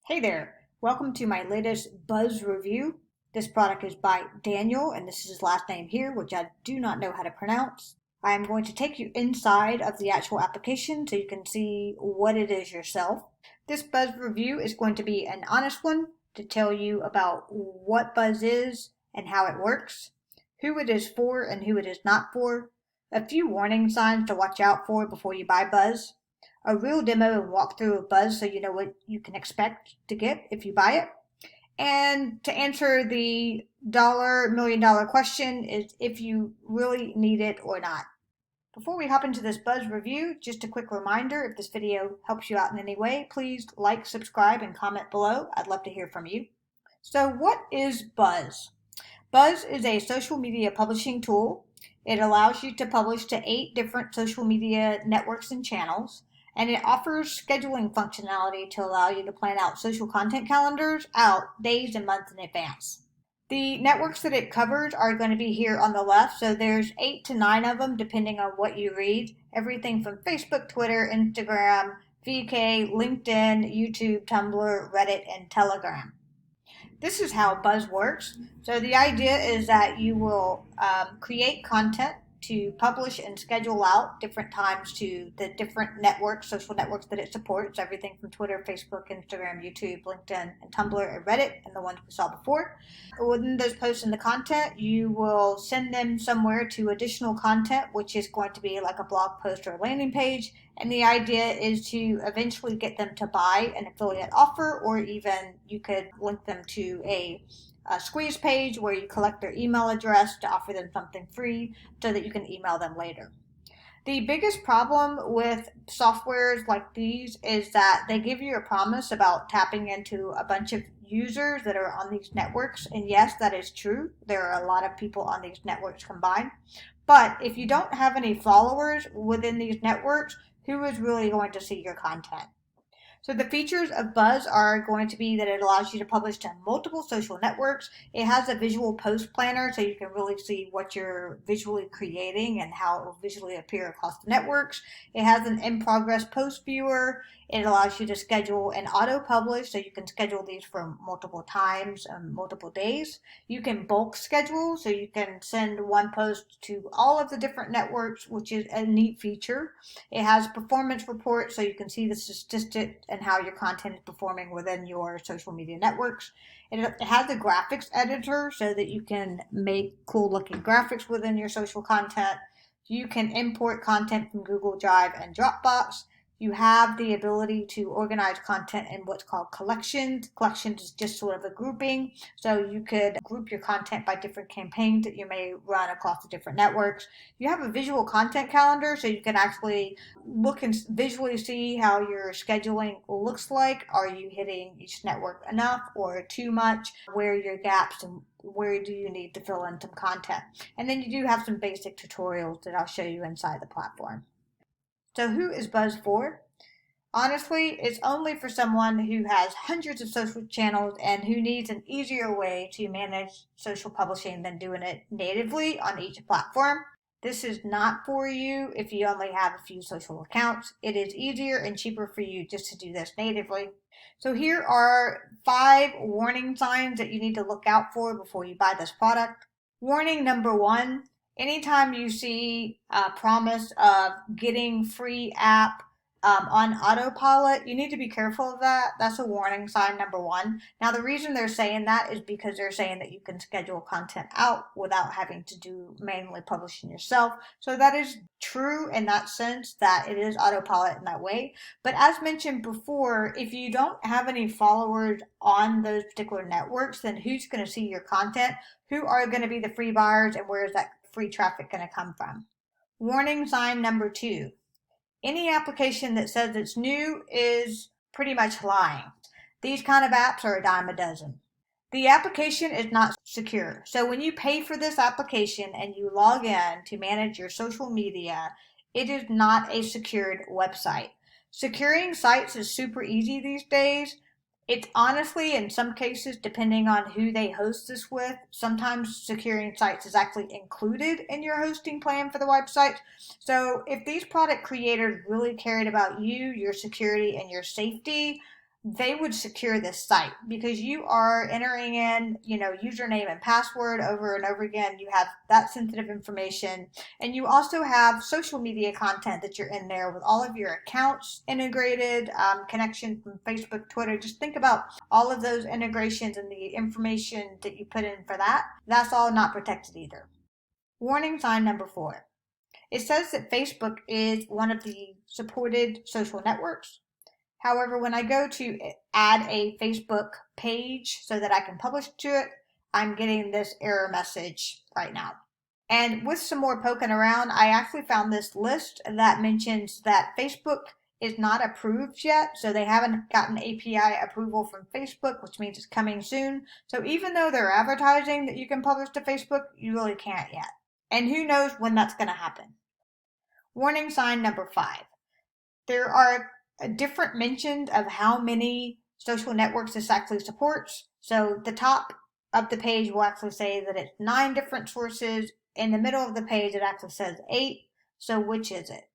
Hey there, welcome to my latest Buzz review. This product is by Daniel, and this is his last name here, which I do not know how to pronounce. I am going to take you inside of the actual application so you can see what it is yourself. This Buzz review is going to be an honest one to tell you about what Buzz is and how it works, who it is for and who it is not for, a few warning signs to watch out for before you buy Buzz, a real demo and walkthrough of Buzz so you know what you can expect to get if you buy it. And to answer the $1 million question is if you really need it or not. Before we hop into this Buzz review, just a quick reminder, if this video helps you out in any way, please like, subscribe, and comment below. I'd love to hear from you. So what is Buzz? Buzz is a social media publishing tool. It allows you to publish to 8 different social media networks and channels, and it offers scheduling functionality to allow you to plan out social content calendars out days and months in advance. The networks that it covers are going to be here on the left, so there's 8 to 9 of them depending on what you read. Everything from Facebook, Twitter, Instagram, VK, LinkedIn, YouTube, Tumblr, Reddit, and Telegram. This is how Buzz works. So the idea is that you will create content to publish and schedule out different times to the different networks, social networks that it supports, everything from Twitter, Facebook, Instagram, YouTube, LinkedIn, and Tumblr, and Reddit, and the ones we saw before. Within those posts and the content, you will send them somewhere to additional content, which is going to be like a blog post or a landing page. And the idea is to eventually get them to buy an affiliate offer, or even you could link them to a squeeze page where you collect their email address to offer them something free so that you can email them later. The biggest problem with softwares like these is that they give you a promise about tapping into a bunch of users that are on these networks. And yes, that is true. There are a lot of people on these networks combined. But if you don't have any followers within these networks, who is really going to see your content? So the features of Buzz are going to be that it allows you to publish to multiple social networks. It has a visual post planner so you can really see what you're visually creating and how it will visually appear across the networks. It has an in-progress post viewer. It allows you to schedule and auto-publish so you can schedule these for multiple times and multiple days. You can bulk schedule so you can send one post to all of the different networks, which is a neat feature. It has performance reports so you can see the statistics and how your content is performing within your social media networks. It has a graphics editor so that you can make cool looking graphics within your social content. You can import content from Google Drive and Dropbox. You have the ability to organize content in what's called collections. Collections is just sort of a grouping. So you could group your content by different campaigns that you may run across the different networks. You have a visual content calendar so you can actually look and visually see how your scheduling looks like. Are you hitting each network enough or too much? Where are your gaps and where do you need to fill in some content? And then you do have some basic tutorials that I'll show you inside the platform. So who is Buzz for? Honestly, it's only for someone who has hundreds of social channels and who needs an easier way to manage social publishing than doing it natively on each platform. This is not for you if you only have a few social accounts. It is easier and cheaper for you just to do this natively. So here are 5 warning signs that you need to look out for before you buy this product. Warning number 1, anytime you see a promise of getting free app on autopilot, you need to be careful of that. That's a warning sign number 1. Now, the reason they're saying that is because they're saying that you can schedule content out without having to do manually publishing yourself. So that is true in that sense that it is autopilot in that way. But as mentioned before, if you don't have any followers on those particular networks, then who's going to see your content? Who are going to be the free buyers, and where is that free traffic going to come from? Warning sign number 2. Any application that says it's new is pretty much lying. These kind of apps are a dime a dozen. The application is not secure. So when you pay for this application and you log in to manage your social media, it is not a secured website. Securing sites is super easy these days. It's honestly, in some cases, depending on who they host this with, sometimes securing sites is actually included in your hosting plan for the website. So if these product creators really cared about you, your security, and your safety, they would secure this site because you are entering in, username and password over and over again. You have that sensitive information, and you also have social media content that you're in there with all of your accounts integrated, connection from Facebook, Twitter. Just think about all of those integrations and the information that you put in for that. That's all not protected either. Warning sign number 4. It says that Facebook is one of the supported social networks. However, when I go to add a Facebook page so that I can publish to it, I'm getting this error message right now. And with some more poking around, I actually found this list that mentions that Facebook is not approved yet. So they haven't gotten API approval from Facebook, which means it's coming soon. So even though they're advertising that you can publish to Facebook, you really can't yet. And who knows when that's going to happen. Warning sign number 5. There are different mentions of how many social networks this actually supports. So the top of the page will actually say that it's 9 different sources. In the middle of the page, it actually says 8. So which is it?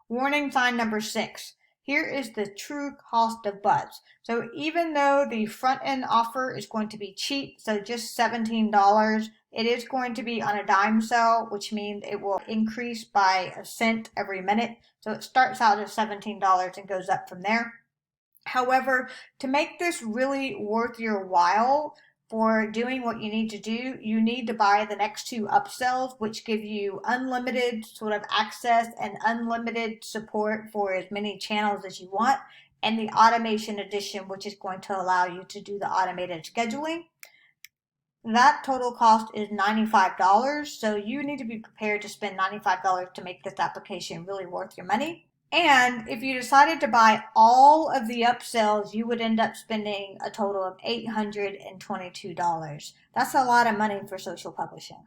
Warning sign number 6. Here is the true cost of buzz. So even though the front end offer is going to be cheap, so just $17, it is going to be on a dime sale, which means it will increase by a cent every minute. So it starts out at $17 and goes up from there. However, to make this really worth your while for doing what you need to do, you need to buy the next 2 upsells, which give you unlimited sort of access and unlimited support for as many channels as you want, and the automation edition, which is going to allow you to do the automated scheduling. That total cost is $95, so you need to be prepared to spend $95 to make this application really worth your money. And if you decided to buy all of the upsells, you would end up spending a total of $822. That's a lot of money for social publishing.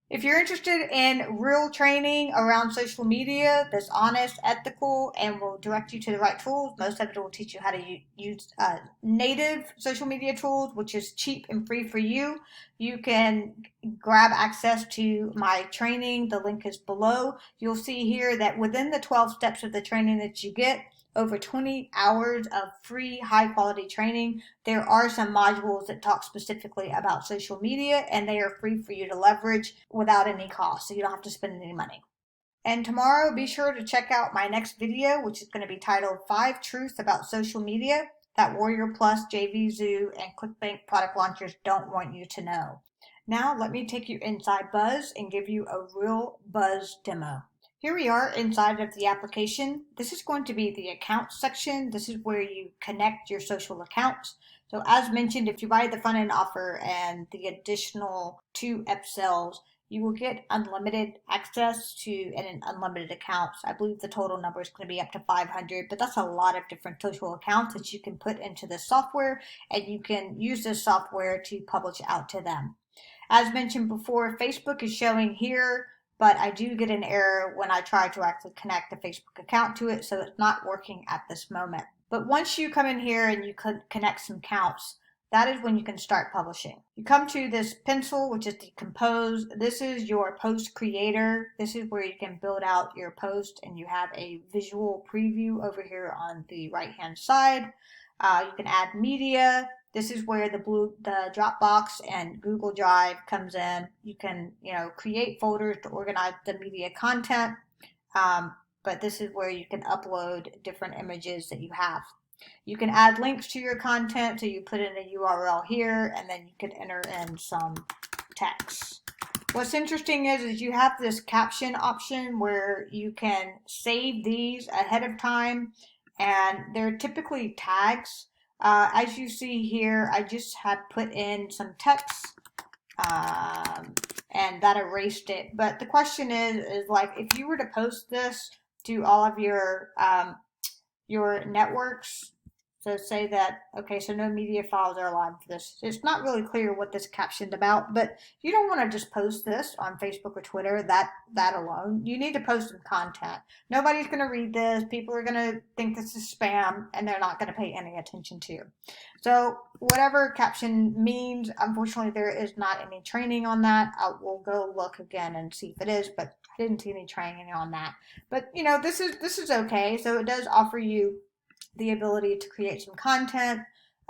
If you're interested in real training around social media that's honest, ethical, and will direct you to the right tools, most of it will teach you how to use native social media tools, which is cheap and free for you. You can grab access to my training. The link is below. You'll see here that within the 12 steps of the training that you get, over 20 hours of free high quality training. There are some modules that talk specifically about social media, and they are free for you to leverage without any cost, so you don't have to spend any money. And tomorrow, be sure to check out my next video, which is going to be titled 5 Truths About Social Media That Warrior Plus, JV Zoo, and ClickBank product launchers don't want you to know. Now, let me take you inside Buzz and give you a real Buzz demo. Here we are inside of the application. This is going to be the accounts section. This is where you connect your social accounts. So as mentioned, if you buy the front end offer and the additional 2 upsells, you will get unlimited access to and unlimited accounts. I believe the total number is going to be up to 500, but that's a lot of different social accounts that you can put into this software, and you can use this software to publish out to them. As mentioned before, Facebook is showing here, but I do get an error when I try to actually connect a Facebook account to it, so it's not working at this moment. But once you come in here and you connect some accounts, that is when you can start publishing. You come to this pencil, which is the compose. This is your post creator. This is where you can build out your post, and you have a visual preview over here on the right hand side. You can add media. This is where the Dropbox and Google Drive comes in. You can, create folders to organize the media content. But this is where you can upload different images that you have. You can add links to your content, so you put in a URL here, and then you can enter in some text. What's interesting is you have this caption option where you can save these ahead of time, and they're typically tags. As you see here, I just had put in some text, and that erased it. But the question is like, if you were to post this to all of your networks, so say that, okay, so no media files are allowed for this. It's not really clear what this captioned about, but you don't want to just post this on Facebook or Twitter, that alone. You need to post some content. Nobody's going to read this. People are going to think this is spam, and they're not going to pay any attention to you. So whatever caption means, unfortunately, there is not any training on that. I will go look again and see if it is, but I didn't see any training on that. But, this is okay. So it does offer you the ability to create some content.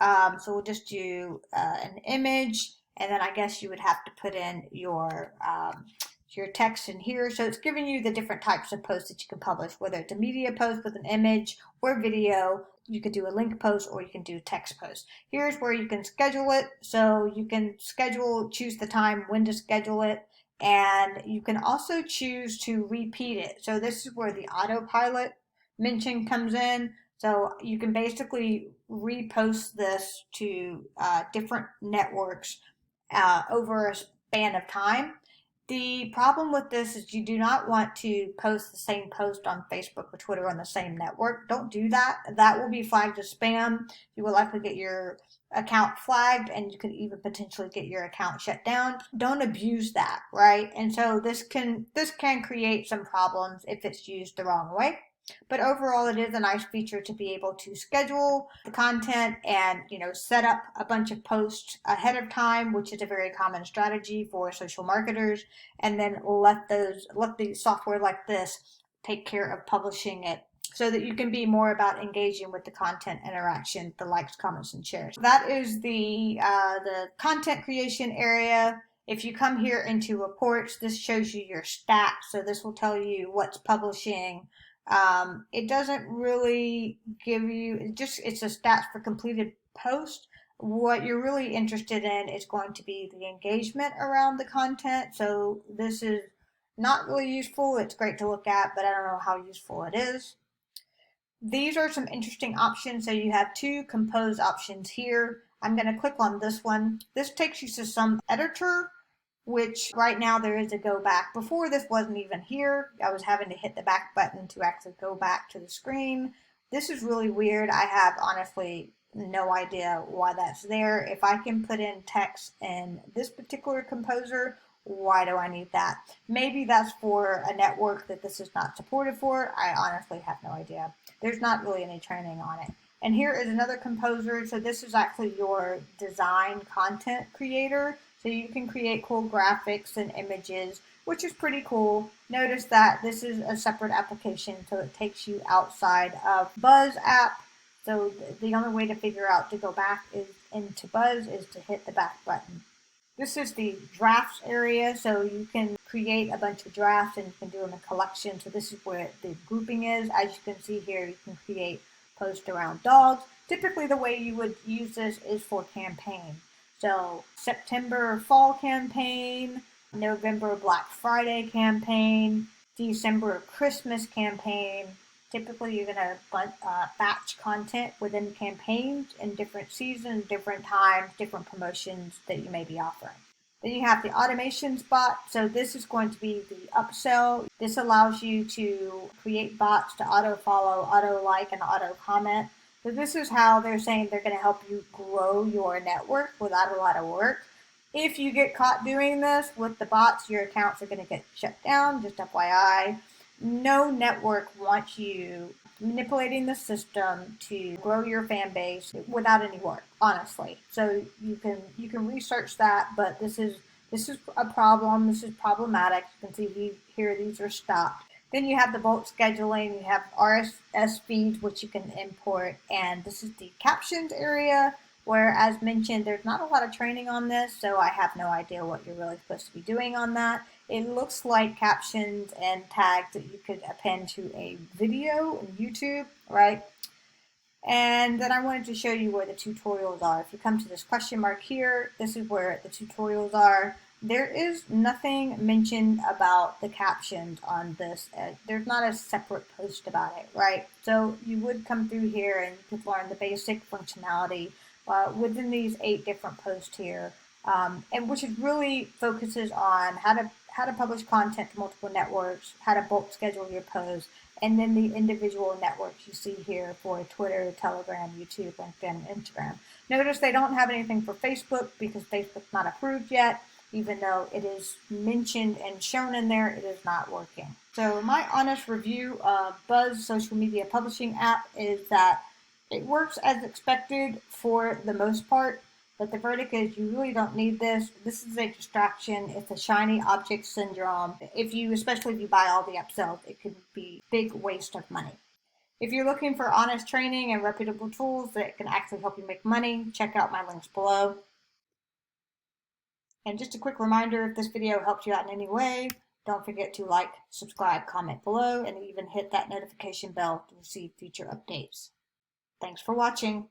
So we'll just do an image, and then I guess you would have to put in your text in here. So it's giving you the different types of posts that you can publish, whether it's a media post with an image or video. You could do a link post or you can do text post. Here's where you can schedule it. So you can choose the time when to schedule it, and you can also choose to repeat it. So this is where the autopilot mention comes in. So you can basically repost this to different networks over a span of time. The problem with this is you do not want to post the same post on Facebook or Twitter on the same network. Don't do that. That will be flagged as spam. You will likely get your account flagged, and you could even potentially get your account shut down. Don't abuse that, right? And so this can create some problems if it's used the wrong way. But overall, it is a nice feature to be able to schedule the content and, set up a bunch of posts ahead of time, which is a very common strategy for social marketers, and then let the software like this take care of publishing it so that you can be more about engaging with the content interaction, the likes, comments, and shares. That is the content creation area. If you come here into reports, this shows you your stats. So this will tell you what's publishing. It doesn't really give you, it's a stats for completed posts. What you're really interested in is going to be the engagement around the content. So this is not really useful. It's great to look at, but I don't know how useful it is. These are some interesting options. So you have two compose options here. I'm going to click on this one. This takes you to some editor, which right now there is a go back. Before, this wasn't even here. I was having to hit the back button to actually go back to the screen. This is really weird. I have honestly no idea why that's there. If I can put in text in this particular composer, why do I need that? Maybe that's for a network that this is not supported for. I honestly have no idea. There's not really any training on it. And here is another composer. So this is actually your design content creator. So you can create cool graphics and images, which is pretty cool. Notice that this is a separate application, so it takes you outside of Buzz app. So the only way to figure out to go back into Buzz is to hit the back button. This is the drafts area, so you can create a bunch of drafts and you can do them in collection. So this is where the grouping is. As you can see here, you can create posts around dogs. Typically the way you would use this is for campaign. So September fall campaign, November Black Friday campaign, December Christmas campaign. Typically you're going to batch content within campaigns in different seasons, different times, different promotions that you may be offering. Then you have the automation bot. So this is going to be the upsell. This allows you to create bots to auto follow, auto like, and auto comment. So this is how they're saying they're going to help you grow your network without a lot of work. If you get caught doing this with the bots, your accounts are going to get shut down, just FYI. No network wants you manipulating the system to grow your fan base without any work, honestly. So you can research that, but this is a problem. This is problematic. You can see here these are stopped. Then you have the bulk scheduling, you have RSS feeds, which you can import, and this is the captions area, where, as mentioned, there's not a lot of training on this, so I have no idea what you're really supposed to be doing on that. It looks like captions and tags that you could append to a video on YouTube, right? And then I wanted to show you where the tutorials are. If you come to this question mark here, this is where the tutorials are. There is nothing mentioned about the captions on this. There's not a separate post about it, right? So you would come through here and you could learn the basic functionality within these 8 different posts here, and which is really focuses on how to publish content to multiple networks, how to bulk schedule your posts, and then the individual networks you see here for Twitter, Telegram, YouTube, LinkedIn, Instagram. Notice they don't have anything for Facebook because Facebook's not approved yet. Even though it is mentioned and shown in there, it is not working. So my honest review of Buzz social media publishing app is that it works as expected for the most part, but the verdict is you really don't need this. This is a distraction. It's a shiny object syndrome. Especially if you buy all the upsells, it could be a big waste of money. If you're looking for honest training and reputable tools that can actually help you make money, check out my links below. And just a quick reminder, if this video helped you out in any way, don't forget to like, subscribe, comment below, and even hit that notification bell to receive future updates. Thanks for watching.